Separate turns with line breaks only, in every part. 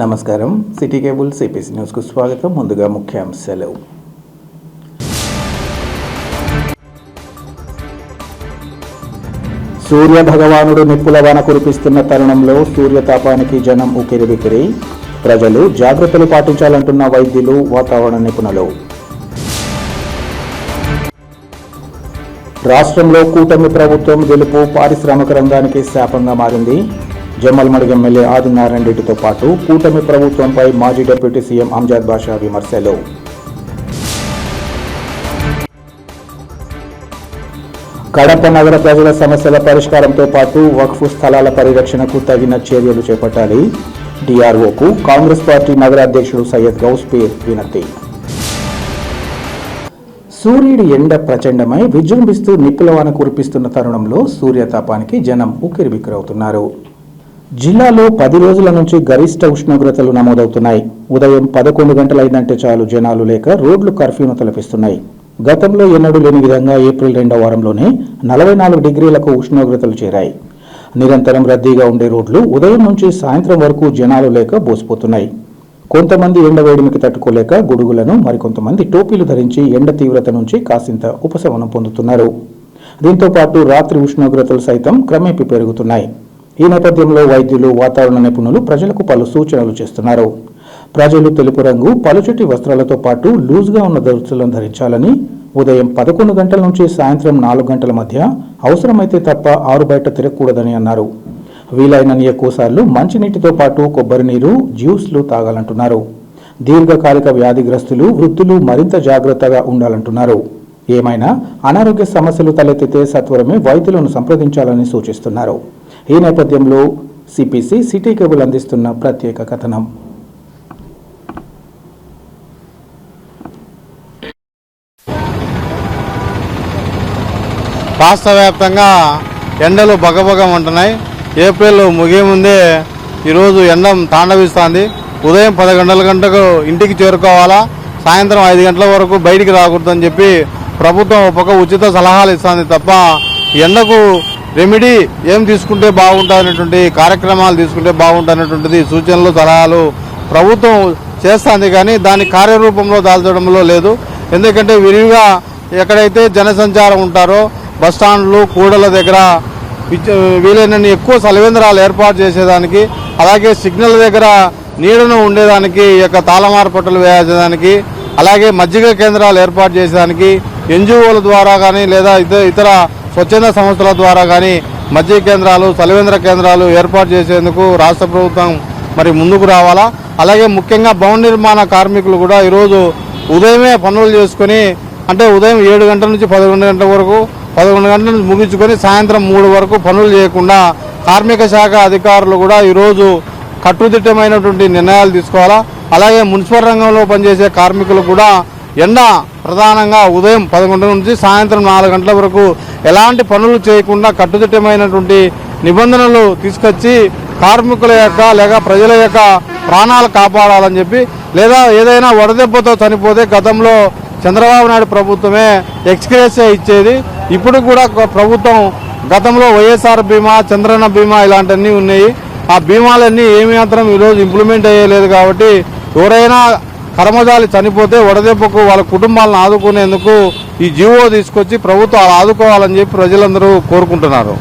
నమస్కారం. City cable CPC న్యూస్కు స్వాగతం. ముందుగా ముఖ్యాంశాలు. సూర్య భగవానుడు నిప్పుల వాన కురిపిస్తున్న తరుణంలో సూర్యతాపానికి జనం ఉక్కిరిబిక్కిరి. ప్రజలు జాగ్రత్తలు పాటించాలంటున్న వైద్యులు, వాతావరణ నిపుణులు. రాష్ట్రంలో కూటమి ప్రభుత్వం గెలుపు పారిశ్రామిక రంగానికి శాపంగా మారింది. జమ్మలమడుగు ఎమ్మెల్యే ఆదినారాయణ రెడ్డితో పాటు కూటమి ప్రభుత్వంపై మాజీ డిప్యూటీ సీఎం అంజద్ బాషా విమర్శలు. కడప నగర ప్రజల సమస్యల పరిష్కారంతో పాటు వక్ఫ్ స్థలాల పరిరక్షణకు తగిన చర్యలు చేపట్టాలి. డిఆర్ఓకు కాంగ్రెస్ పార్టీ నగర అధ్యక్షుడు సయ్యద్ గౌస్ పీర్ వినతి. సూర్యుడి ఎండ ప్రచండమై విజృంభిస్తూ నిప్పుల వాన కురిపిస్తున్న తరుణంలో సూర్యతాపానికి జనం ఉక్కిరిబిక్కిరవుతున్నారు. జిల్లాలో 10 రోజుల నుంచి గరిష్ట ఉష్ణోగ్రతలు నమోదవుతున్నాయి. ఉదయం 11 గంటలైందంటే చాలు జనాలు లేక రోడ్లు కర్ఫ్యూను తలపిస్తున్నాయి. గతంలో ఎన్నడూ లేని విధంగా ఏప్రిల్ 2వ వారంలోనే 44 డిగ్రీలకు ఉష్ణోగ్రతలు చేరాయి. నిరంతరం రద్దీగా ఉండే రోడ్లు ఉదయం నుంచి సాయంత్రం వరకు జనాలు లేక బోసిపోతున్నాయి. కొంతమంది ఎండ వేడిమికి తట్టుకోలేక గొడుగులను, మరికొంతమంది టోపీలు ధరించి ఎండ తీవ్రత నుంచి కాసింత ఉపశమనం పొందుతున్నారు. దీంతో పాటు రాత్రి ఉష్ణోగ్రతలు సైతం క్రమేపీ పెరుగుతున్నాయి. ఈ నేపథ్యంలో వైద్యులు, వాతావరణ నిపుణులు ప్రజలకు పలు సూచనలు చేస్తున్నారు. ప్రజలు తెలుపు రంగు పలుచటి వస్త్రాలతో పాటు లూజ్గా ఉన్న దుస్తులను ధరించాలని, ఉదయం 11 గంటల నుంచి సాయంత్రం 4 గంటల మధ్య అవసరమైతే తప్ప ఆరు బయట తిరగకూడదని అన్నారు. వీలైనన్ని ఎక్కువసార్లు మంచినీటితో పాటు కొబ్బరి నీరు, జ్యూస్లు తాగాలంటున్నారు. దీర్ఘకాలిక వ్యాధిగ్రస్తులు, వృద్ధులు మరింత జాగ్రత్తగా ఉండాలంటున్నారు. ఏమైనా అనారోగ్య సమస్యలు తలెత్తితే సత్వరమే వైద్యులను సంప్రదించాలని సూచిస్తున్నారు. ఈ నేపథ్యంలో సిపిసి సిటీ కేబుల్ అందిస్తున్న ప్రత్యేక కథనం.
రాష్ట్ర వ్యాప్తంగా ఎండలు బగబగం ఉంటున్నాయి. ఏప్రిల్ ముగియ ముందే ఈరోజు ఎండ తాండవిస్తుంది. ఉదయం 10 గంటలకు ఇంటికి చేరుకోవాలా, సాయంత్రం 5 గంటల వరకు బయటికి రాకూడదని చెప్పి ప్రభుత్వం ఒక ఉచిత సలహాలు ఇస్తుంది తప్ప ఎండకు రెమెడీ ఏం తీసుకుంటే బాగుంటుందనేటువంటి కార్యక్రమాలు తీసుకుంటే బాగుంటుందనేటువంటిది సూచనలు, సలహాలు ప్రభుత్వం చేస్తుంది. కానీ దాని కార్యరూపంలో దాల్చడంలో లేదు. ఎందుకంటే విరివిగా ఎక్కడైతే జనసంచారం ఉంటారో బస్టాండ్లు, కూడల దగ్గర వీలైనన్ని ఎక్కువ సలవేంద్రాలు ఏర్పాటు చేసేదానికి, అలాగే సిగ్నల్ దగ్గర నీడను ఉండేదానికి, తాళమారపట్టలు వేసేదానికి, అలాగే మజ్జిగ కేంద్రాలు ఏర్పాటు చేసేదానికి ఎన్జిఓల ద్వారా కానీ లేదా ఇతర స్వచ్ఛంద సంస్థల ద్వారా కానీ మజ్జిగ కేంద్రాలు, సలవేంద్ర కేంద్రాలు ఏర్పాటు చేసేందుకు రాష్ట్ర ప్రభుత్వం ముందుకు రావాలా. అలాగే ముఖ్యంగా భవన నిర్మాణ కార్మికులు కూడా ఈరోజు ఉదయమే పనులు చేసుకుని, అంటే ఉదయం 7 గంటల నుంచి 11 గంటల వరకు, 11 గంటల నుంచి ముగించుకొని సాయంత్రం 3 వరకు పనులు చేయకుండా కార్మిక శాఖ అధికారులు కూడా ఈరోజు కట్టుదిట్టమైనటువంటి నిర్ణయాలు తీసుకోవాలా. అలాగే మున్సిపల్ రంగంలో పనిచేసే కార్మికులు కూడా ఎండ ప్రధానంగా ఉదయం 11 నుంచి సాయంత్రం 4 గంటల వరకు ఎలాంటి పనులు చేయకుండా కట్టుదిట్టమైనటువంటి నిబంధనలు తీసుకొచ్చి కార్మికుల యొక్క లేక ప్రజల యొక్క ప్రాణాలు కాపాడాలని చెప్పి, లేదా ఏదైనా వడదెబ్బతో చనిపోతే గతంలో చంద్రబాబు నాయుడు ప్రభుత్వమే ఎక్స్గ్రేషియా ఇచ్చేది. ఇప్పుడు కూడా ప్రభుత్వం గతంలో వైఎస్ఆర్ బీమా, చంద్రన్న బీమా ఇలాంటివన్నీ ఉన్నాయి. ఆ బీమాలన్నీ ఏమాత్రం ఈరోజు ఇంప్లిమెంట్ అయ్యలేదు. కాబట్టి ఎవరైనా కర్మజాలి చనిపోతే వడదెబ్బకు వాళ్ళ కుటుంబాలను ఆదుకునేందుకు ఈ జీవో తీసుకొచ్చి ప్రభుత్వం అలా ఆదుకోవాలని చెప్పి ప్రజలందరూ కోరుకుంటున్నారు.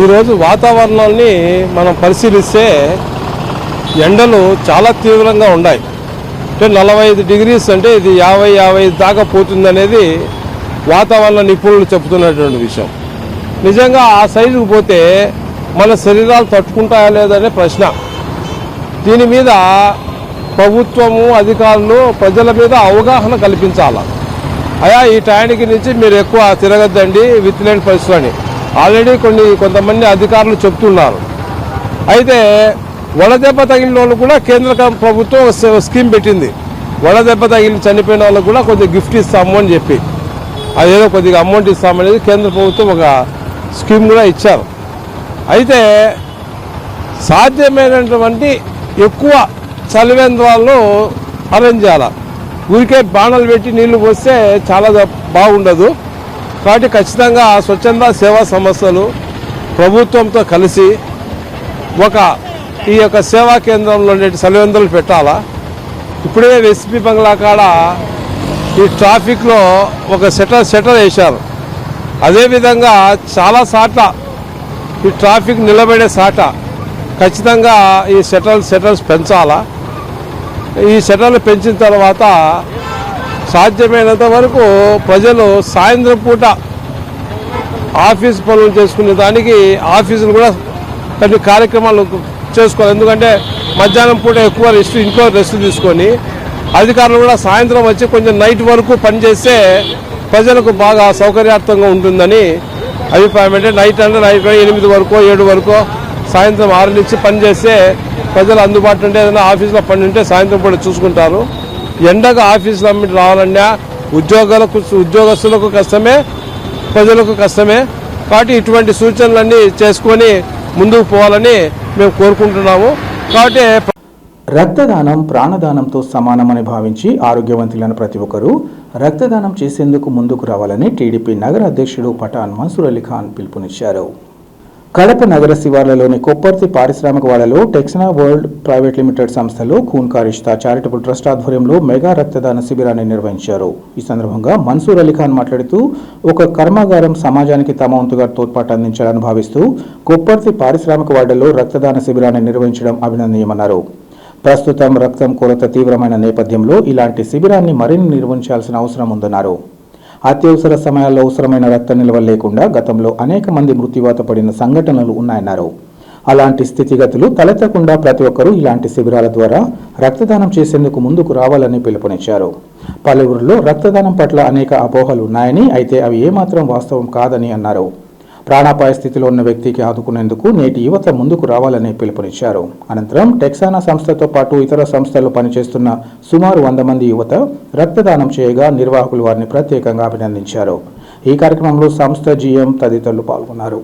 ఈరోజు వాతావరణాన్ని మనం పరిశీలిస్తే ఎండలు చాలా తీవ్రంగా ఉన్నాయి. అంటే 45 డిగ్రీస్ అంటే ఇది 50-55 దాకా పోతుందనేది వాతావరణ నిపుణులు చెబుతున్నటువంటి విషయం. నిజంగా ఆ సైజుకు పోతే మన శరీరాలు తట్టుకుంటాయా లేదనే ప్రశ్న. దీని మీద ప్రభుత్వము, అధికారులు ప్రజల మీద అవగాహన కల్పించాలి. అయా ఈ టైంకి నుంచి మీరు ఎక్కువ తిరగద్దండి విత్లేని పరిస్థితులని ఆల్రెడీ కొంతమంది అధికారులు చెప్తున్నారు. అయితే వడదెబ్బ తగిలిన వాళ్ళు కూడా కేంద్ర ప్రభుత్వం స్కీమ్ పెట్టింది. వడదెబ్బ తగిలి చనిపోయిన వాళ్ళకు కూడా కొద్దిగా గిఫ్ట్ ఇస్తాము అని చెప్పి, అదేదో కొద్దిగా అమౌంట్ ఇస్తామనేది కేంద్ర ప్రభుత్వం ఒక స్కీమ్ కూడా ఇచ్చారు. అయితే సాధ్యమైనటువంటి ఎక్కువ చలివేంద్రాలను అరేంజ్ చేయాలి. ఊరికే బాణలు పెట్టి నీళ్లు పోస్తే చాలా బాగుండదు. కాబట్టి ఖచ్చితంగా స్వచ్ఛంద సేవా సంస్థలు, ప్రభుత్వంతో కలిసి ఈ యొక్క సేవా కేంద్రంలో సలివెందులు పెట్టాలా. ఇప్పుడే ఎస్పీ బంగ్లా కాడ ఈ ట్రాఫిక్లో ఒక షటర్ వేశారు. అదేవిధంగా చాలా సార్ల ఈ ట్రాఫిక్ నిలబడే సాట ఖచ్చితంగా ఈ షటర్స్ పెంచాలా. ఈ షటర్లు పెంచిన తర్వాత సాధ్యమైనంత వరకు ప్రజలు సాయంత్రం పూట ఆఫీస్ పనులు చేసుకునే దానికి ఆఫీసులు కూడా కొన్ని కార్యక్రమాలు చేసుకోవాలి. ఎందుకంటే మధ్యాహ్నం పూట ఎక్కువ ఇంట్లో రెస్ట్ తీసుకొని అధికారులు కూడా సాయంత్రం వచ్చి కొంచెం నైట్ వరకు పనిచేస్తే ప్రజలకు బాగా సౌకర్యార్థంగా ఉంటుందని అభిప్రాయం. అంటే నైట్ 8 వరకు 7 వరకు సాయంత్రం 6 నుంచి పనిచేస్తే ప్రజలు అందుబాటులో ఉంటే ఏదైనా ఆఫీసులో పని ఉంటే సాయంత్రం పూట చూసుకుంటారు. ఎండగా ఆఫీసులో అమ్మిటి రావాలన్నా ఉద్యోగస్తులకు కష్టమే, ప్రజలకు కష్టమే. కాబట్టి ఇటువంటి సూచనలన్నీ చేసుకొని ముందుకు పోవాలని మేము కోరుకుంటున్నాము. కాబట్టి
రక్తదానం ప్రాణదానంతో సమానమని భావించి ఆరోగ్యవంతులైన ప్రతి ఒక్కరూ రక్తదానం చేసేందుకు ముందుకు రావాలని టీడీపీ నగర అధ్యక్షుడు పఠాన్ మన్సూర్ అలీ ఖాన్ పిలుపునిచ్చారు. కడప నగర శివార్లలోని కొప్పర్తి పారిశ్రామిక వాడలో టెక్సనా వరల్డ్ ప్రైవేట్ లిమిటెడ్ సంస్థలో ఖూన్ కా రిష్తా చారిటబుల్ ట్రస్ట్ ఆధ్వర్యంలో మెగా రక్తదాన శిబిరాన్ని నిర్వహించారు. ఈ సందర్భంగా మన్సూర్ అలీ ఖాన్ మాట్లాడుతూ ఒక కర్మాగారం సమాజానికి తమ వంతుగా తోడ్పాటు అందించాలని భావిస్తూ కొప్పర్తి పారిశ్రామిక వాడలో రక్తదాన శిబిరాన్ని నిర్వహించడం అభినందనీయమన్నారు. ప్రస్తుతం రక్తం కొరత తీవ్రమైన నేపథ్యంలో ఇలాంటి శిబిరాన్ని మరిన్ని నిర్వహించాల్సిన అవసరం ఉందన్నారు. అత్యవసర సమయాల్లో అవసరమైన రక్త నిల్వ లేకుండా గతంలో అనేక మంది మృత్యువాత పడిన సంఘటనలు ఉన్నాయన్నారు. అలాంటి స్థితిగతులు తలెత్తకుండా ప్రతి ఒక్కరూ ఇలాంటి శిబిరాల ద్వారా రక్తదానం చేసేందుకు ముందుకు రావాలని పిలుపునిచ్చారు. పలువురిలో రక్తదానం పట్ల అనేక అపోహలు ఉన్నాయని, అయితే అవి ఏమాత్రం వాస్తవం కాదని అన్నారు. ప్రాణాపాయ స్థితిలో ఉన్న వ్యక్తికి ఆదుకునేందుకు నేటి యువత ముందుకు రావాలని పిలుపునిచ్చారు. అనంతరం టెక్సానా సంస్థతో పాటు ఇతర సంస్థల్లో పనిచేస్తున్న సుమారు 100 మంది యువత రక్తదానం చేయగా నిర్వాహకులు వారిని ప్రత్యేకంగా అభినందించారు. ఈ కార్యక్రమంలో సంస్థ జీఎం తదితరులు పాల్గొన్నారు.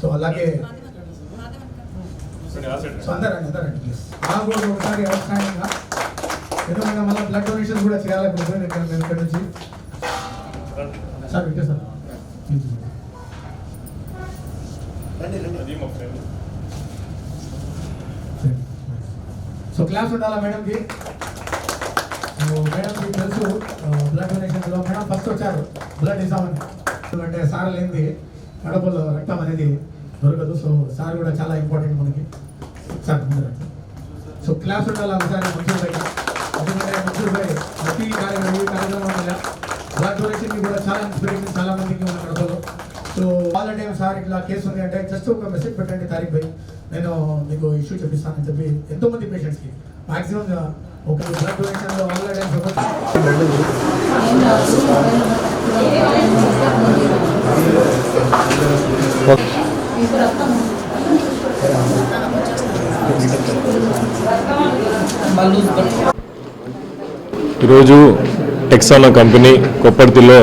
సో అలాగే అందరండి ప్లీజ్ నాకు కూడా ఒకసారి అవసరంగా ఎందుకంటే మళ్ళీ బ్లడ్ డొనేషన్ కూడా చేయాలి. నేను ఇక్కడ నుంచి సార్ వింటే సార్ సో క్లాస్ ఉండాలా మేడంకి. మేడంకి తెలుసు బ్లడ్ డొనేషన్లో మేడం ఫస్ట్ వచ్చారు బ్లడ్ ఇస్తామని. ఎందుకంటే సార్ లేనిది కడపలో రక్తం అనేది దొరకదు. సో సార్ కూడా చాలా ఇంపార్టెంట్ మనకి. సార్ సో క్లాస్ ఉండాలి ఒకసారి మంచూర్ పై. ఎందుకంటే మంచూర్ పై ప్రతి కార్యక్రమం వల్ల బ్లడ్ డొనేషన్కి కూడా చాలా ఇన్స్పిరేషన్ చాలా మందికి ఉన్న కడపలో. సో వాళ్ళ టైం సార్ ఇట్లా కేసు ఉంది అంటే జస్ట్ ఒక మెసేజ్ పెట్టండి తారీఖు పై, నేను మీకు ఇష్యూ చెప్పిస్తానని చెప్పి ఎంతోమంది పేషెంట్స్కి మ్యాక్సిమం ఒక బ్లడ్ డొనేషన్లో వాళ్ళ టైం
ఈరోజు టెక్సానా కంపెనీ కొప్పర్తిలో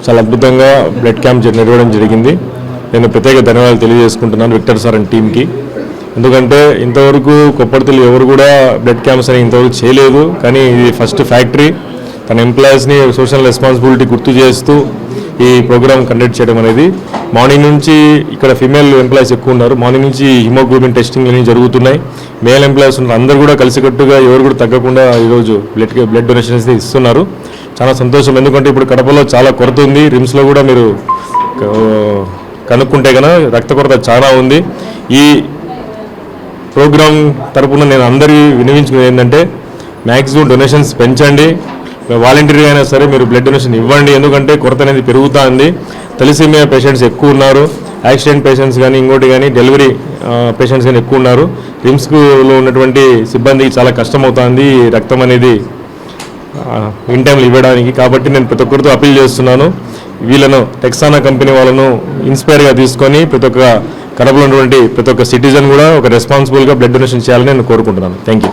చాలా అద్భుతంగా బ్లడ్ క్యాంప్ నిర్వహించడం జరిగింది. నేను ప్రత్యేక ధన్యవాదాలు తెలియజేసుకుంటున్నాను విక్టర్ సార్ అండ్ టీమ్కి. ఎందుకంటే ఇంతవరకు కొప్పర్తిలో ఎవరు కూడా బ్లడ్ క్యాంప్స్ అని ఇంతవరకు చేయలేదు. కానీ ఇది ఫస్ట్ ఫ్యాక్టరీ తన ఎంప్లాయీస్ని సోషల్ రెస్పాన్సిబిలిటీ గుర్తు చేస్తూ ఈ ప్రోగ్రామ్ కండక్ట్ చేయడం అనేది. మార్నింగ్ నుంచి ఇక్కడ ఫీమేల్ ఎంప్లాయీస్ ఎక్కువ ఉన్నారు. మార్నింగ్ నుంచి హిమోగ్లోబిన్ టెస్టింగ్ అన్ని జరుగుతున్నాయి. మేల్ ఎంప్లాయీస్ ఉన్నారు. అందరూ కూడా కలిసికట్టుగా ఎవరు కూడా తగ్గకుండా ఈరోజు బ్లడ్ డొనేషన్స్ ఇస్తున్నారు. చాలా సంతోషం. ఎందుకంటే ఇప్పుడు కడపలో చాలా కొరత ఉంది. రిమ్స్లో కూడా మీరు కనుక్కుంటే కనుక రక్త కొరత చాలా ఉంది. ఈ ప్రోగ్రామ్ తరపున నేను అందరికీ వినియోగించుకునేది ఏంటంటే మ్యాక్సిమం డొనేషన్స్ పెంచండి. వాలంటీర్ అయినా సరే మీరు బ్లడ్ డొనేషన్ ఇవ్వండి. ఎందుకంటే కొరత అనేది పెరుగుతూ ఉంది. తలసీమియా పేషెంట్స్ ఎక్కువ ఉన్నారు. యాక్సిడెంట్ పేషెంట్స్ కానీ ఇంకోటి కానీ డెలివరీ పేషెంట్స్ కానీ ఎక్కువ ఉన్నారు. రిమ్స్లో ఉన్నటువంటి సిబ్బందికి చాలా కష్టమవుతుంది రక్తం అనేది ఇన్ టైంలో ఇవ్వడానికి. కాబట్టి నేను ప్రతి ఒక్కరితో అపీల్ చేస్తున్నాను, వీళ్ళను టెక్సానా కంపెనీ వాళ్ళను ఇన్స్పైర్గా తీసుకొని ప్రతి ఒక్క కడపలో ఉన్నటువంటి ప్రతి ఒక్క సిటిజన్ కూడా ఒక రెస్పాన్సిబుల్గా బ్లడ్ డొనేషన్ చేయాలని నేను కోరుకుంటున్నాను. Thank you.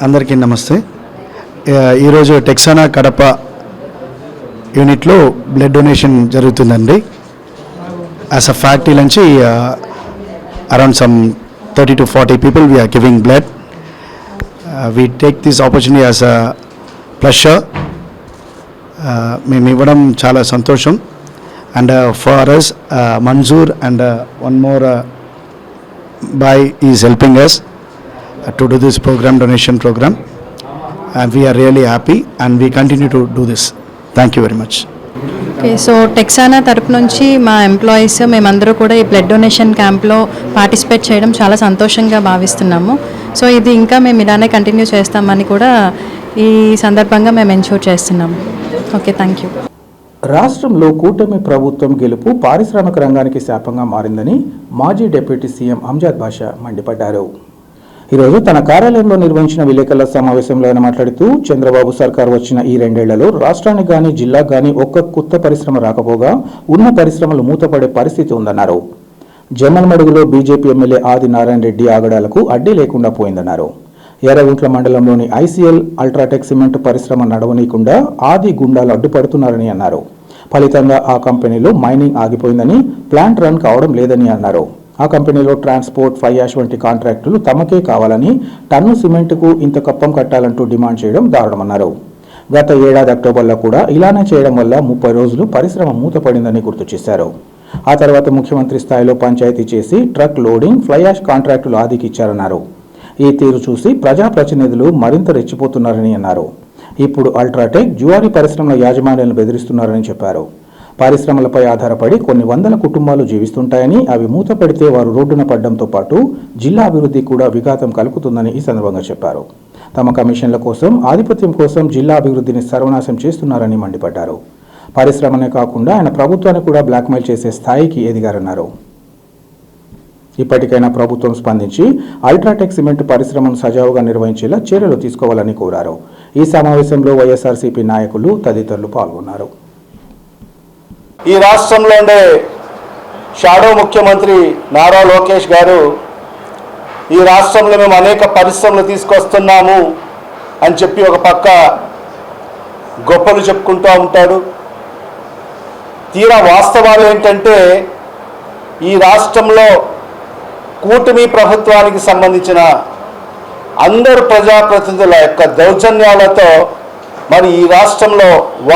అందరికీ నమస్తే. ఈరోజు టెక్సానా కడప యూనిట్లో బ్లడ్ డొనేషన్ జరుగుతుందండి. యాజ్ అ ఫ్యాక్టరీ నుంచి around some 30 to 40 people we are giving blood. We take this opportunity as a pleasure. మేము ఇవ్వడం చాలా సంతోషం. And for us, Manzoor and one more boy is helping us to do this program, donation program. And we are really happy and we continue to do this. Thank you very much.
Okay, so టెక్సానా తరపు నుంచి మా employees మేమందరూ కూడా ఈ blood donation క్యాంప్లో participate చేయడం చాలా సంతోషంగా భావిస్తున్నాము. సో ఇది ఇంకా మేము ఇలానే కంటిన్యూ చేస్తామని కూడా ఈ సందర్భంగా మేము ఎన్షూర్ చేస్తున్నాము. Okay, thank you.
రాష్ట్రంలో కూటమి ప్రభుత్వం గెలుపు పారిశ్రామిక రంగానికి శాపంగా మారిందని మాజీ డిప్యూటీ సీఎం అంజాద్ బాషా మండిపడ్డారు. ఈరోజు తన కార్యాలయంలో నిర్వహించిన విలేకరుల సమావేశంలో ఆయన మాట్లాడుతూ చంద్రబాబు సర్కార్ వచ్చిన ఈ 2 ఏళ్లలో రాష్ట్రానికి గానీ జిల్లాకు గానీ ఒక్క కొత్త పరిశ్రమ రాకపోగా ఉన్న పరిశ్రమలు మూతపడే పరిస్థితి ఉందన్నారు. జమ్మలమడుగులో బీజేపీ ఎమ్మెల్యే ఆది నారాయణ రెడ్డి ఆగడాలకు అడ్డీ లేకుండా పోయిందన్నారు. ఎర్రగుంట్ల మండలంలోని ఐసీఎల్ అల్ట్రాటెక్ సిమెంట్ పరిశ్రమ నడవనీయకుండా ఆది గుండాలు అడ్డుపడుతున్నారని అన్నారు. ఫలితంగా ఆ కంపెనీలో మైనింగ్ ఆగిపోయిందని, ప్లాంట్ రన్ కావడం లేదని అన్నారు. ఆ కంపెనీలో ట్రాన్స్పోర్ట్, ఫ్లై యాష్ వంటి కాంట్రాక్టులు తమకే కావాలని, టన్ను సిమెంట్కు ఇంత కప్పం కట్టాలంటూ డిమాండ్ చేయడం దారుణమన్నారు. గత ఏడాది అక్టోబర్లో కూడా ఇలానే చేయడం వల్ల 30 రోజులు పరిశ్రమ మూతపడిందని గుర్తు చేశారు. ఆ తర్వాత ముఖ్యమంత్రి స్థాయిలో పంచాయతీ చేసి ట్రక్ లోడింగ్, ఫ్లై యాష్ కాంట్రాక్టులు ఆదికి ఇచ్చారన్నారు. ఈ తీరు చూసి ప్రజాప్రతినిధులు మరింత రెచ్చిపోతున్నారని అన్నారు. ఇప్పుడు అల్ట్రాటెక్, జువారీ పరిశ్రమల యాజమాన్యాలను బెదిరిస్తున్నారని చెప్పారు. పరిశ్రమలపై ఆధారపడి కొన్ని వందల కుటుంబాలు జీవిస్తుంటాయని, అవి మూతపడితే వారు రోడ్డున పడ్డంతో పాటు జిల్లా అభివృద్ధి కూడా విఘాతం కలుగుతుందని ఈ సందర్భంగా చెప్పారు. తమ కమిషన్ల కోసం, ఆధిపత్యం కోసం జిల్లా అభివృద్ధిని సర్వనాశం చేస్తున్నారని మండిపడ్డారు. పరిశ్రమనే కాకుండా ఆయన ప్రభుత్వాన్ని కూడా బ్లాక్మెయిల్ చేసే స్థాయికి ఎదిగారన్నారు. ఇప్పటికైనా ప్రభుత్వం స్పందించి అల్ట్రాటెక్ సిమెంట్ పరిశ్రమను సజావుగా నిర్వహించేలా చర్యలు తీసుకోవాలని కోరారు. ఈ సమావేశంలో వైఎస్ఆర్సీపీ నాయకులు తదితరులు పాల్గొన్నారు.
ఈ రాష్ట్రంలో ఉండే షాడో ముఖ్యమంత్రి నారా లోకేష్ గారు ఈ రాష్ట్రంలో మేము అనేక పరిశ్రమలు తీసుకొస్తున్నాము అని చెప్పి ఒక పక్క గొప్పలు చెప్పుకుంటూ ఉంటాడు. తీరా వాస్తవాలు ఏంటంటే ఈ రాష్ట్రంలో కూటమి ప్రభుత్వానికి సంబంధించిన అందరు ప్రజాప్రతినిధుల యొక్క దౌర్జన్యాలతో మరి ఈ రాష్ట్రంలో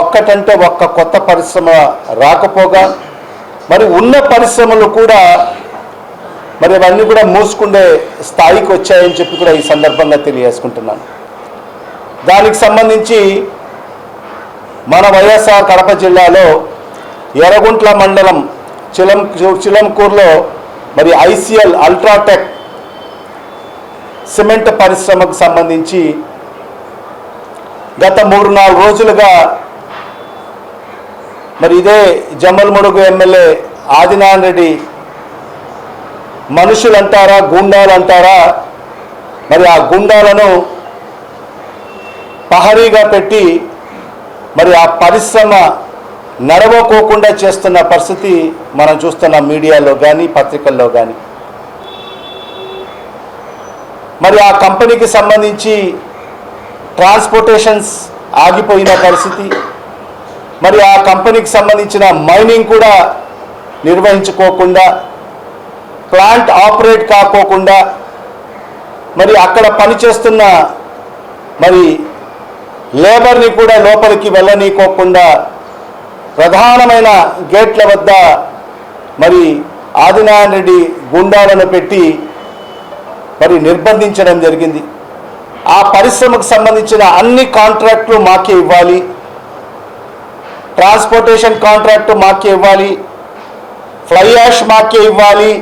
ఒక్కటంటే ఒక్క కొత్త పరిశ్రమ రాకపోగా మరి ఉన్న పరిశ్రమలు కూడా మరి అవన్నీ కూడా మూసుకుండే స్థాయికి వచ్చాయని చెప్పి కూడా ఈ సందర్భంగా తెలియజేసుకుంటున్నాను. దానికి సంబంధించి మన వైఎస్ఆర్ కడప జిల్లాలో ఎర్రగుంట్ల మండలం చిలంకూరులో మరి ఐసీఎల్ అల్ట్రాటెక్ సిమెంట్ పరిశ్రమకు సంబంధించి గత 3-4 రోజులుగా మరి ఇదే జమ్మలమడుగు ఎమ్మెల్యే ఆదినారాయణ రెడ్డి మనుషులు అంటారా, గుండాలు అంటారా, మరి ఆ గుండాలను పహరీగా పెట్టి మరి ఆ పరిశ్రమ నడవకోకుండా చేస్తున్న పరిస్థితి మనం చూస్తున్నాం మీడియాలో కానీ పత్రికల్లో కానీ. మరి ఆ కంపెనీకి సంబంధించి ట్రాన్స్పోర్టేషన్స్ ఆగిపోయిన పరిస్థితి, మరి ఆ కంపెనీకి సంబంధించిన మైనింగ్ కూడా నిర్వహించుకోకుండా, ప్లాంట్ ఆపరేట్ కాకోకుండా, మరి అక్కడ పనిచేస్తున్న మరి లేబర్ని కూడా లోపలికి వెళ్ళనీకోకుండా ప్రధానమైన గేట్ల వద్ద మరి ఆదినారాయణ రెడ్డి గుండాలను పెట్టి మరి నిర్బంధించడం జరిగింది. ఆ పరిశ్రమకు సంబంధించిన అన్ని కాంట్రాక్టులు మాకే ఇవ్వాలి, ట్రాన్స్పోర్టేషన్ కాంట్రాక్టు మాకే ఇవ్వాలి, ఫ్లై యాష్ మాకే ఇవ్వాలి,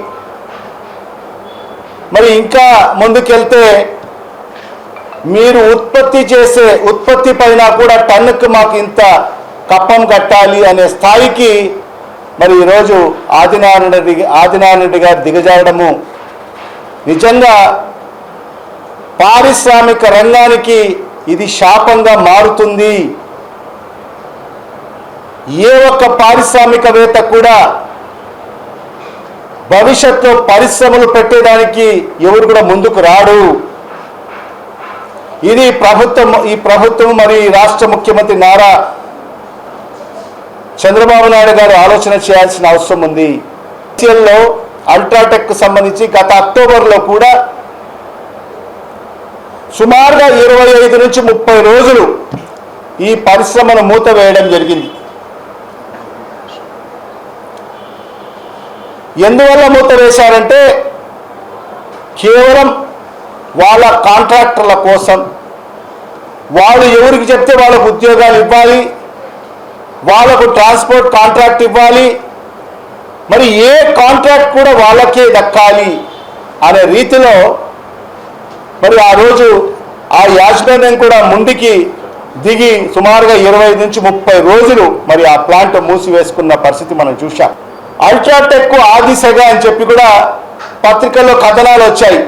మరి ఇంకా ముందుకెళ్తే మీరు ఉత్పత్తి చేసే ఉత్పత్తి పైన కూడా టన్నుకు మాకు ఇంత కప్పం కట్టాలి అనే స్థాయికి మరి ఈరోజు ఆదినారాయణ రెడ్డి గారు దిగజారడము నిజంగా పారిశ్రామిక రంగానికి ఇది శాపంగా మారుతుంది. ఏ ఒక్క పారిశ్రామికవేత్త కూడా భవిష్యత్తులో పరిశ్రమలు పెట్టేదానికి ఎవరు కూడా ముందుకు రాడు. ఇది ఈ ప్రభుత్వం మరి రాష్ట్ర ముఖ్యమంత్రి నారా చంద్రబాబు నాయుడు గారు ఆలోచన చేయాల్సిన అవసరం ఉంది. లో అల్ట్రాటెక్ సంబంధించి గత అక్టోబర్లో కూడా సుమారుగా 25 నుంచి 30 రోజులు ఈ పరిశ్రమను మూతవేయడం జరిగింది. ఎందువల్ల మూతవేశారంటే కేవలం వాళ్ళ కాంట్రాక్టర్ల కోసం, వాళ్ళు ఎవరికి చెప్తే వాళ్ళకు ఉద్యోగాలు ఇవ్వాలి, వాళ్ళకు ట్రాన్స్పోర్ట్ కాంట్రాక్ట్ ఇవ్వాలి, మరి ఏ కాంట్రాక్ట్ కూడా వాళ్ళకే దక్కాలి అనే రీతిలో మరి ఆ రోజు ఆ యాజమాన్యం కూడా ముందుకి దిగి సుమారుగా 25 నుంచి 30 రోజులు మరి ఆ ప్లాంట్ మూసివేసుకున్న పరిస్థితి మనం చూశాం. అల్ట్రాటెక్ ఆ దిశగా అని చెప్పి కూడా పత్రికల్లో కథనాలు వచ్చాయి.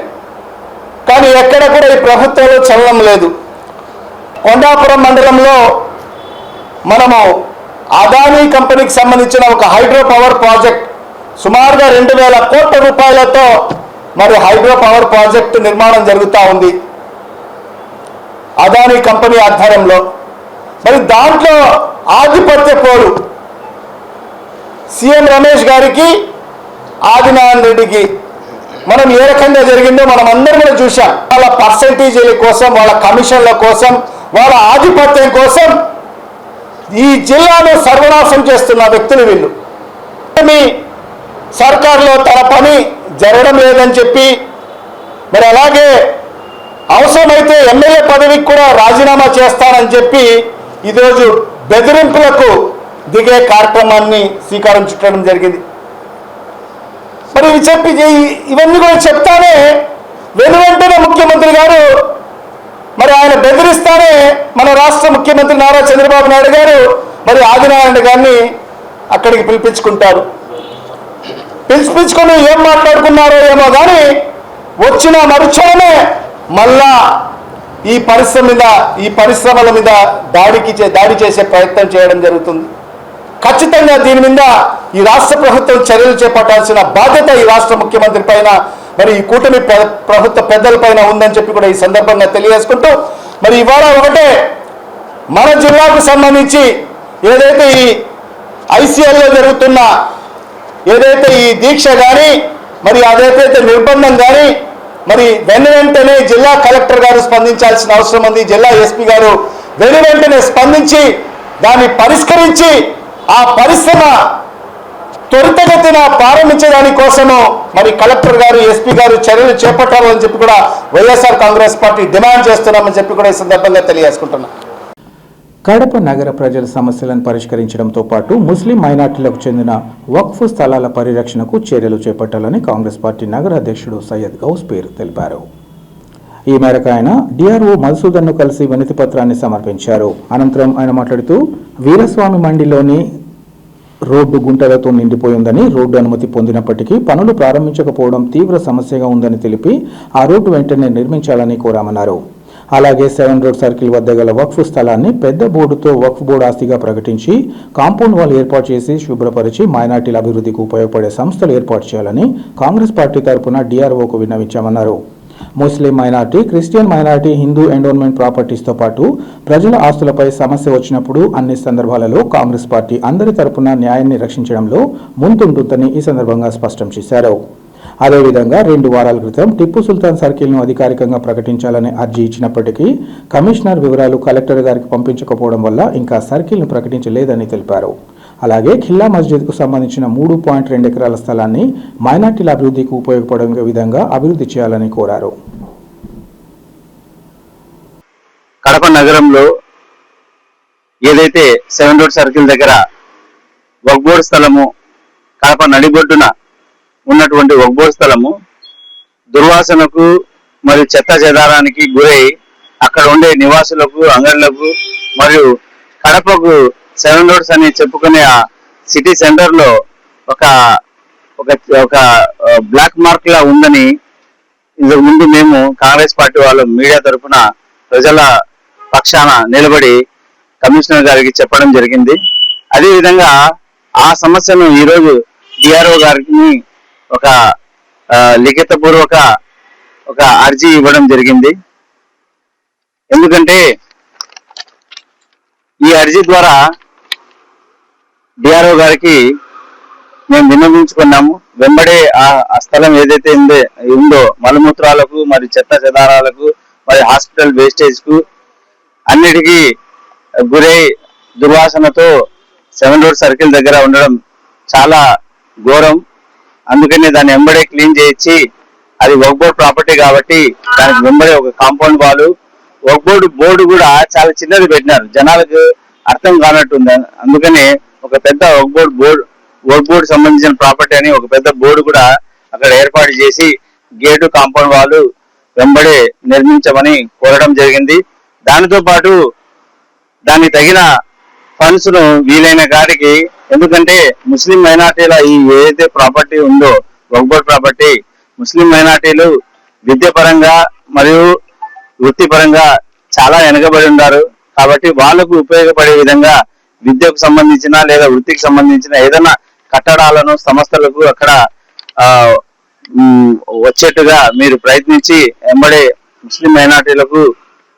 కానీ ఎక్కడ కూడా ఈ ప్రభుత్వంలో చలనం లేదు. కొండాపురం మండలంలో మనము అదానీ కంపెనీకి సంబంధించిన ఒక హైడ్రో పవర్ ప్రాజెక్ట్ సుమారుగా 2000 కోట్ల రూపాయలతో మరి హైడ్రో పవర్ ప్రాజెక్టు నిర్మాణం జరుగుతూ ఉంది అదానీ కంపెనీ ఆధ్వర్యంలో. మరి దాంట్లో ఆధిపత్య పోరు సీఎం రమేష్ గారికి, ఆదినారాయణ రెడ్డికి మనం ఏ రకంగా జరిగిందో మనం అందరం కూడా చూసాం. వాళ్ళ పర్సెంటేజీల కోసం, వాళ్ళ కమిషన్ల కోసం, వాళ్ళ ఆధిపత్యం కోసం ఈ జిల్లాను సర్వనాశం చేస్తున్న వ్యక్తులు వీళ్ళు. సర్కారులో తన పని జరగడం లేదని చెప్పి మరి అలాగే అవసరమైతే ఎమ్మెల్యే పదవికి కూడా రాజీనామా చేస్తానని చెప్పి ఈరోజు బెదిరింపులకు దిగే కార్యక్రమాన్ని శ్రీకారం చుట్టడం జరిగింది. మరి ఇవి చెప్పి ఇవన్నీ కూడా చెప్తానే వెనువెంటనే ముఖ్యమంత్రి గారు మరి ఆయన బెదిరిస్తానే మన రాష్ట్ర ముఖ్యమంత్రి నారా చంద్రబాబు నాయుడు గారు మరి ఆదినారాయణ గారిని అక్కడికి పిలిపించుకుంటారు. పిలిపించుకొని ఏం మాట్లాడుకున్నారో ఏమో కానీ వచ్చిన మరుక్షణమే మళ్ళా ఈ పరిశ్రమల మీద దాడి చేసే ప్రయత్నం చేయడం జరుగుతుంది. ఖచ్చితంగా దీని మీద ఈ రాష్ట్ర ప్రభుత్వం చర్యలు చేపట్టాల్సిన బాధ్యత ఈ రాష్ట్ర ముఖ్యమంత్రి పైన, మరి ఈ కూటమి ప్రభుత్వ పెద్దల పైన ఉందని చెప్పి కూడా ఈ సందర్భంగా తెలియజేసుకుంటూ, మరి ఇవాళ ఒకటే మన జిల్లాకు సంబంధించి ఏదైతే ఈ ఐసీఎల్లో జరుగుతున్న ఏదైతే ఈ దీక్ష కానీ మరి అదైతే నిర్బంధం కానీ మరి వెంటనే జిల్లా కలెక్టర్ గారు స్పందించాల్సిన అవసరం ఉంది. జిల్లా ఎస్పీ గారు వెంటనే స్పందించి దాన్ని పరిష్కరించి ఆ పరిశ్రమ త్వరితగతిన ప్రారంభించడానికి కోసము మరి కలెక్టర్ గారు, ఎస్పీ గారు చర్యలు చేపట్టాలని చెప్పి కూడా వైఎస్ఆర్ కాంగ్రెస్ పార్టీ డిమాండ్ చేస్తున్నామని చెప్పి కూడా ఈ సందర్భంగా తెలియజేసుకుంటున్నాం.
కడప నగర ప్రజల సమస్యలను పరిష్కరించడంతో పాటు ముస్లిం మైనార్టీలకు చెందిన వక్ఫ్ స్థలాల పరిరక్షణకు చర్యలు చేపట్టాలని కాంగ్రెస్ పార్టీ నగర అధ్యక్షుడు సయ్యద్ గౌస్ పేరు తెలిపారు. ఈ మేరకు ఆయన డిఆర్ఓ మధుసూదన్ను కలిసి వినతి పత్రాన్ని సమర్పించారు. అనంతరం ఆయన మాట్లాడుతూ వీరస్వామి మండిలోని రోడ్డు గుంటలతో నిండిపోయిందని, రోడ్డు అనుమతి పొందినప్పటికీ పనులు ప్రారంభించకపోవడం తీవ్ర సమస్యగా ఉందని తెలిపి ఆ రోడ్డు వెంటనే నిర్మించాలని కోరామన్నారు. అలాగే 7 రోడ్ సర్కిల్ వద్ద గల వక్ఫ్ స్థలాన్ని పెద్ద బోర్డుతో వక్ఫ్ బోర్డు ఆస్తిగా ప్రకటించి కాంపౌండ్ వాల్ ఏర్పాటు చేసి శుభ్రపరిచి మైనార్టీల అభివృద్ధికి ఉపయోగపడే సంస్థలు ఏర్పాటు చేయాలని కాంగ్రెస్ పార్టీ తరపున డిఆర్ఓకు విన్నవించామన్నారు. Muslim minority, Christian minority, Hindu endowment ప్రాపర్టీస్తో పాటు ప్రజల ఆస్తులపై సమస్య వచ్చినప్పుడు అన్ని సందర్భాలలో కాంగ్రెస్ పార్టీ అందరి తరపున న్యాయాన్ని రక్షించడంలో ముందుంటుందని ఈ సందర్భంగా స్పష్టం చేశారు. అదేవిధంగా 2 వారాల క్రితం టిప్పు సుల్తాన్ సర్కిల్ను అధికారికంగా ప్రకటించాలని అర్జీ ఇచ్చినప్పటికీ కమిషనర్ వివరాలు కలెక్టర్ గారికి పంపించకపోవడం వల్ల ఇంకా సర్కిల్ను ప్రకటించలేదని తెలిపారు. అలాగే ఖిల్లా మస్జిద్కు సంబంధించిన 3.2 ఎకరాల స్థలాన్ని మైనార్టీల అభివృద్ధికి ఉపయోగపడే విధంగా అభివృద్ధి చేయాలని కోరారు.
కడప నగరంలో ఏదైతే 7 రోడ్ సర్కిల్ దగ్గర వక్ఫ్ బోర్డు స్థలము, కడప నడిబొడ్డున ఉన్నటువంటి వక్ఫ్ బోర్డు స్థలము దుర్వాసనకు మరియు చెత్త చెదారానికి గురై అక్కడ ఉండే నివాసులకు, అంగళ్ళకు మరియు కడపకు 7 రోడ్స్ అని చెప్పుకునే ఆ సిటీ సెంటర్ లో ఒక బ్లాక్ మార్క్ లా ఉందని ఇంతకు ముందు మేము కాంగ్రెస్ పార్టీ వాళ్ళు మీడియా తరఫున ప్రజల పక్షాన నిలబడి కమిషనర్ గారికి చెప్పడం జరిగింది. అదేవిధంగా ఆ సమస్యను ఈరోజు డిఆర్ఓ గారికి ఒక లిఖితపూర్వక ఒక అర్జీ ఇవ్వడం జరిగింది. ఎందుకంటే ఈ అర్జీ ద్వారా డిఆర్ఓ గారికి మేము విన్నవించుకున్నాము. వెంబడే ఆ స్థలం ఏదైతే ఉందో మలమూత్రాలకు మరి చెత్త చెదారాలకు మరి హాస్పిటల్ వేస్టేజ్ కు అన్నిటికీ గురై దుర్వాసనతో 7 రోడ్ సర్కిల్ దగ్గర ఉండడం చాలా ఘోరం. అందుకని దాన్ని వెంబడే క్లీన్ చేయించి, అది వర్క్ బోర్డ్ ప్రాపర్టీ కాబట్టి దానికి వెంబడే ఒక కాంపౌండ్ వాల్, వర్క్ బోర్డు కూడా చాలా చిన్నది పెట్టినారు, జనాలకు అర్థం కానట్టుంది. అందుకని ఒక పెద్ద వర్క్ బోర్డు సంబంధించిన ప్రాపర్టీ అని ఒక పెద్ద బోర్డు కూడా అక్కడ ఏర్పాటు చేసి గేటు కాంపౌండ్ వాల్ వెంబడే నిర్మించమని కోరడం జరిగింది. దానితో పాటు దానికి తగిన ఫండ్స్ ను వీలైన కాడికి, ఎందుకంటే ముస్లిం మైనార్టీల ఈ ఏదైతే ప్రాపర్టీ ఉందో వర్క్ బోర్డ్ ప్రాపర్టీ, ముస్లిం మైనార్టీలు విద్య పరంగా మరియు వృత్తిపరంగా చాలా వెనుకబడి ఉన్నారు. కాబట్టి వాళ్లకు ఉపయోగపడే విధంగా విద్యకు సంబంధించిన లేదా వృత్తికి సంబంధించిన ఏదైనా కట్టడాలను సంస్థలకు అక్కడ వచ్చేట్టుగా మీరు ప్రయత్నించి వెంబడే ముస్లిం మైనార్టీలకు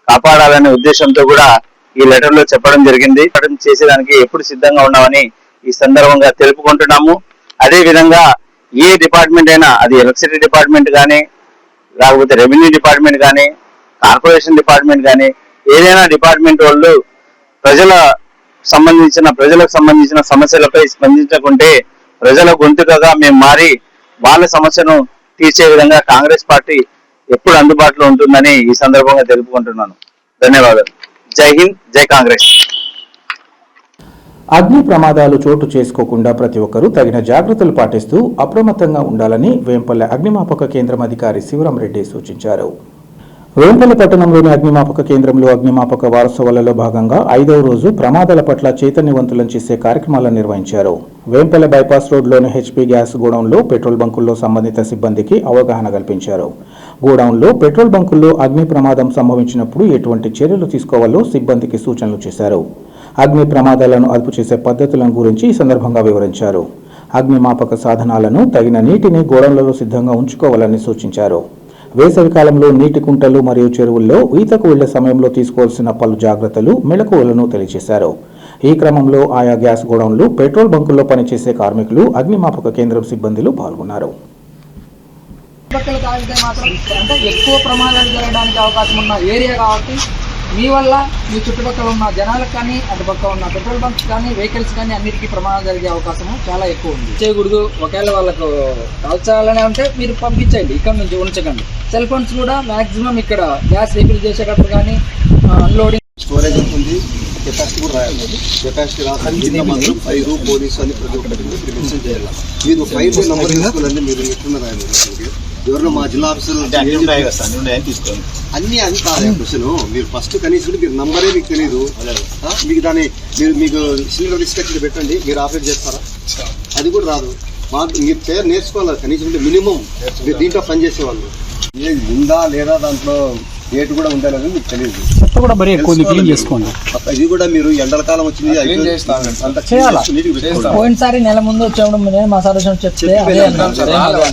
కాపాడాలనే ఉద్దేశంతో కూడా ఈ లెటర్ లో చెప్పడం జరిగింది. చేసేదానికి ఎప్పుడు సిద్ధంగా ఉన్నామని ఈ సందర్భంగా తెలుపుకుంటున్నాము. అదే విధంగా ఏ డిపార్ట్మెంట్ అయినా, అది ఎలక్ట్రిసిటీ డిపార్ట్మెంట్ కానీ, లేకపోతే రెవెన్యూ డిపార్ట్మెంట్ కానీ, కార్పొరేషన్ డిపార్ట్మెంట్ కానీ, ఏదైనా డిపార్ట్మెంట్ వాళ్ళు ప్రజలకు సంబంధించిన సమస్యలపై స్పందించకుంటే ప్రజల గొంతుకగా మేము మారి వాళ్ళ సమస్యను తీర్చే విధంగా కాంగ్రెస్ పార్టీ ఎప్పుడు అందుబాటులో ఉంటుందని ఈ సందర్భంగా తెలుపుకుంటున్నాను. ధన్యవాదాలు. జై హింద్, జై కాంగ్రెస్.
అగ్ని ప్రమాదాలు చోటు చేసుకోకుండా ప్రతి ఒక్కరూ తగిన జాగ్రత్తలు పాటిస్తూ అప్రమత్తంగా ఉండాలని వేంపల్లె అగ్నిమాపక కేంద్రం అధికారి శివరాం రెడ్డి సూచించారు. వేంపల్లె పట్టణంలోని అగ్నిమాపక కేంద్రంలో అగ్నిమాపక వారోత్సవాలలో భాగంగా 5వ రోజు ప్రమాదాల పట్ల చైతన్యవంతులను చేసే కార్యక్రమాలను నిర్వహించారు. వేంపల్లె బైపాస్ రోడ్లోని హెచ్పీ గ్యాస్ గోడౌన్లో పెట్రోల్ బంకుల్లో సంబంధిత సిబ్బందికి అవగాహన కల్పించారు. గోడౌన్లో పెట్రోల్ బంకుల్లో అగ్ని ప్రమాదం సంభవించినప్పుడు ఎటువంటి చర్యలు తీసుకోవాలో సిబ్బందికి సూచనలు చేశారు. అగ్ని ప్రమాదాలను అదుపు చేసే పద్ధతులను గురించి ఈ సందర్భంగా వివరించారు. అగ్నిమాపక సాధనాలను, తగిన నీటిని గోడౌన్లలో సిద్ధంగా ఉంచుకోవాలని సూచించారు. వేసవి కాలంలో నీటి కుంటలు మరియు చెరువుల్లో ఈతకు వెళ్లే సమయంలో తీసుకోవాల్సిన పలు జాగ్రత్తలు, మెళకువలను తెలియజేశారు. ఈ క్రమంలో ఆయా గ్యాస్ గోడౌన్లు, పెట్రోల్ బంకుల్లో పనిచేసే కార్మికులు, అగ్నిమాపక కేంద్రం సిబ్బందులు పాల్గొన్నారు.
ఎక్కువ ప్రమాదాలు జరగడానికి అవకాశం ఉన్న ఏరియా కాబట్టి మీ వల్ల మీ చుట్టుపక్కల ఉన్న జనాలకు కానీ, అటుపక్క ఉన్న పెట్రోల్ బంక్స్ కానీ, వెహికల్స్ కానీ అన్నిటికీ ప్రమాదం జరిగే అవకాశం చాలా ఎక్కువ ఉంది. చేయకూడదు. ఒకవేళ వాళ్ళకు కాల్చాలనే ఉంటే మీరు పంపించండి, ఇక్కడ నుంచి ఉంచకండి. సెల్ ఫోన్స్ కూడా మాక్సిమం ఇక్కడ గ్యాస్ రీఫిల్ చేసేటప్పుడు కానీ, అన్లోడింగ్
స్టోరేజ్ ఉంటుంది, కెపాసిటీ కూడా రాయాలి. కెపాసిటీ రాకుండా మాత్రం 5 పోలీసు అని ప్రతి ఒక్కటి మెన్షన్ చేయాలి. మీరు 5 నెంబర్ తీసుకోవాలండి. మీరు ఎట్లున్న రాయాలి. ఎవరిలో మా జిల్లా ఆఫీసర్లు తీసుకోండి. అన్ని అది కాదు క్వశ్చన్. మీరు ఫస్ట్ కనీసం మీరు నంబరే మీకు తెలియదు. మీకు దాన్ని మీకు సిలిండర్ డిస్కషన్ పెట్టండి, మీరు ఆపరేట్ చేస్తారా? అది కూడా రాదు. మీరు పేరు నేర్చుకోవాలి కనీసం. మినిమం మీరు దీంట్లో పనిచేసేవాళ్ళు ఏది ఉందా లేదా, దాంట్లో డేట్ కూడా ఉందా లేదా మీకు తెలియదు. కూడా మరీ ఎక్కువ క్లీన్ చేసుకోండి. ఇది కూడా మీరు ఎండల కాలం వచ్చింది
పోయినసారి నెల ముందు వచ్చేప్పుడు నేను మా సార్ చెప్తే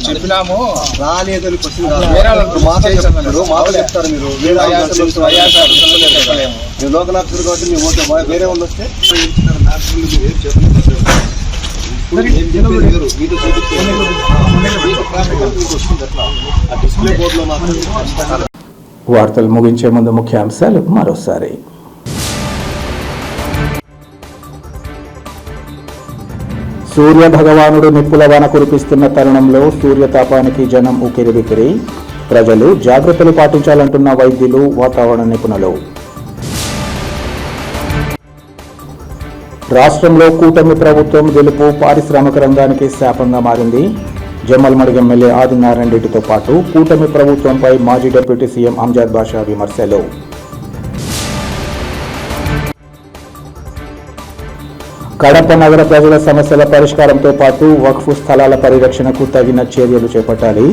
చెప్పినాము రాలేదని క్వశ్చన్ మాతో చెప్తారు. మీరు లోకల్ ఆఫీసర్ కాబట్టి మేము ఓకే. వేరే వాళ్ళు వస్తే డిస్ప్లే బోర్డులో మాత్రం.
వార్తలు ముగించే ముందు ముఖ్యాంశాలు మరోసారి. సూర్య భగవానుడు నిప్పుల వాన కురిపిస్తున్న తరుణంలో సూర్యతాపానికి జనం ఉక్కిరిబిక్కిరి. ప్రజలు జాగ్రత్తలు పాటించాలంటున్న వైద్యులు, వాతావరణ నిపుణులు. రాష్ట్రంలో కూటమి ప్రభుత్వం గెలుపు పారిశ్రామిక రంగానికి శాపంగా మారింది. జమ్మలమడుగు ఎమ్మెల్యే ఆదినారాయణ రెడ్డితో పాటు కూటమి ప్రభుత్వంపై మాజీ డిప్యూటీ సీఎం అంజాద్ బాషా విమర్శలు. కడప నగర ప్రజల సమస్యల పరిష్కారంతో పాటు వక్ఫ్ స్థలాల పరిరక్షణకు తగిన చర్యలు చేపట్టాలి.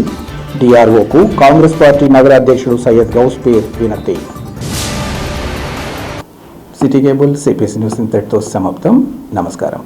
డిఆర్ఓకు కాంగ్రెస్ పార్టీ నగర అధ్యక్షుడు సయ్యద్ గౌస్ పీర్ వినతి. సిటీ కేబుల్ సిపిఎస్ న్యూస్ ఇంతటితో సమాప్తం. నమస్కారం.